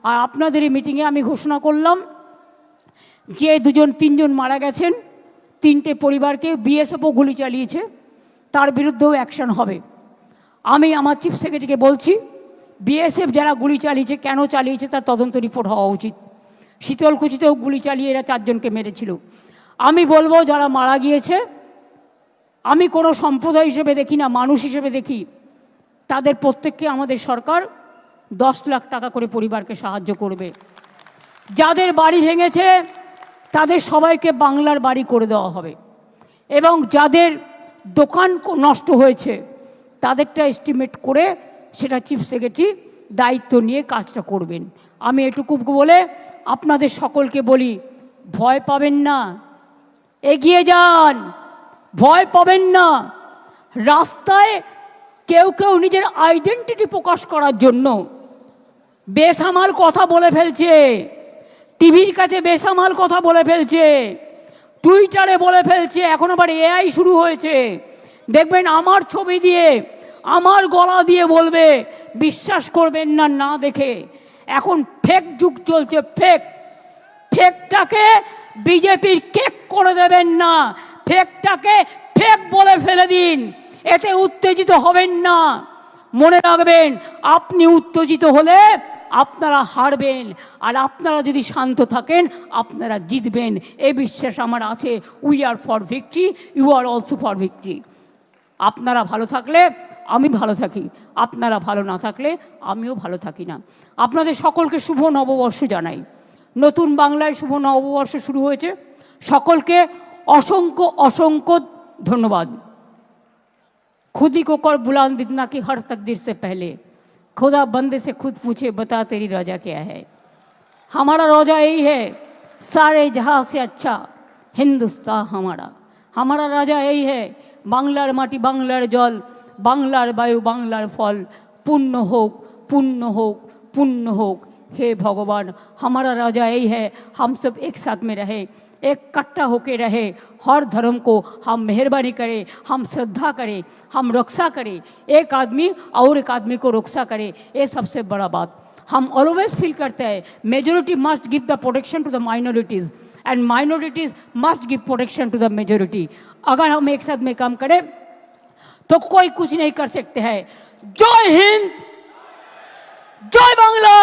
আর আপনাদের এই মিটিংয়ে আমি ঘোষণা করলাম যে 2-3জন মারা গেছেন, 3টে পরিবারকে বিএসএফও গুলি চালিয়েছে, তার বিরুদ্ধেও অ্যাকশন হবে। আমি আমার চিফ সেক্রেটারিকে বলছি, বিএসএফ যারা গুলি চালিয়েছে, কেন চালিয়েছে তার তদন্ত রিপোর্ট হওয়া উচিত। শীতলকুচিতেও গুলি চালিয়ে এরা 4জনকে মেরেছিল। আমি বলবো যারা মারা গিয়েছে, আমি কোনো সম্প্রদায় হিসেবে দেখি না, মানুষ হিসেবে দেখি, তাদের প্রত্যেককে আমাদের সরকার 10 লাখ টাকা করে পরিবারকে সাহায্য করবে। যাদের বাড়ি ভেঙেছে তাদের সবাইকে বাংলার বাড়ি করে দেওয়া হবে, এবং যাদের দোকান নষ্ট হয়েছে তাদেরটা এস্টিমেট করে সেটা চিফ সেক্রেটারি দায়িত্ব নিয়ে কাজটা করবেন। আমি এটুকু বলে আপনাদের সকলকে বলি, ভয় পাবেন না, এগিয়ে যান, ভয় পাবেন না। রাস্তায় কেউ কেউ নিজের আইডেন্টিটি প্রকাশ করার জন্য বেসামাল কথা বলে ফেলছে, টিভির কাছে বেসামাল কথা বলে ফেলছে, টুইটারে বলে ফেলছে, এখন আবার এআই শুরু হয়েছে। দেখবেন আমার ছবি দিয়ে, আমার গলা দিয়ে বলবে, বিশ্বাস করবেন না না দেখে। এখন ফেক যুগ চলছে, ফেকটাকে বিজেপির কেক করে দেবেন না, ফেকটাকে ফেক বলে ফেলে দিন, এতে উত্তেজিত হবেন না। মনে রাখবেন, আপনি উত্তেজিত হলে আপনারা হারবেন, আর আপনারা যদি শান্ত থাকেন আপনারা জিতবেন, এই বিশ্বাস আমার আছে। We are for victory, you are also for victory. আপনারা ভালো থাকলে আমি ভালো থাকি, আপনারা ভালো না থাকলে আমিও ভালো থাকি না। আপনাদের সকলকে শুভ নববর্ষ জানাই। নতুন বাংলায় শুভ নববর্ষ শুরু হয়েছে, সকলকে অসংখ্য অসংখ্য ধন্যবাদ। खुदी को कर बुलंद इतना कि हर तकदीर से पहले खुदा बंदे से खुद पूछे, बता तेरी रोजा क्या है। हमारा रोजा यही है, सारे जहां से अच्छा हिंदुस्तान हमारा रोजा यही है। बांगलार माटी, बांगलार जल, बांगलार वायु, बांगलार फल, पुण्य होक पुण्य होक पुण्य होक। हे भगवान, हमारा रोजा यही है, हम सब एक साथ में रहे, इकट्ठा होके रहे, हर धर्म को हम मेहरबानी करें, हम श्रद्धा करें, हम रक्षा करें, एक आदमी और एक आदमी को रक्षा करें। ये सबसे बड़ा बात हम ऑलवेज फील करते हैं। Majority must give the protection to the minorities and minorities must give protection to the majority. अगर हम एक साथ में काम करें तो कोई कुछ नहीं कर सकते हैं। जय हिंद, जय बांग्ला,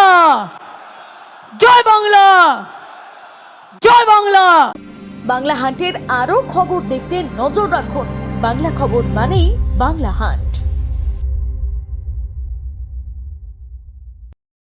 जय बांग्ला, জয় বাংলা। বাংলা হান্টের আরো খবর দেখতে নজর রাখুন। বাংলা খবর মানেই বাংলা হান্ট।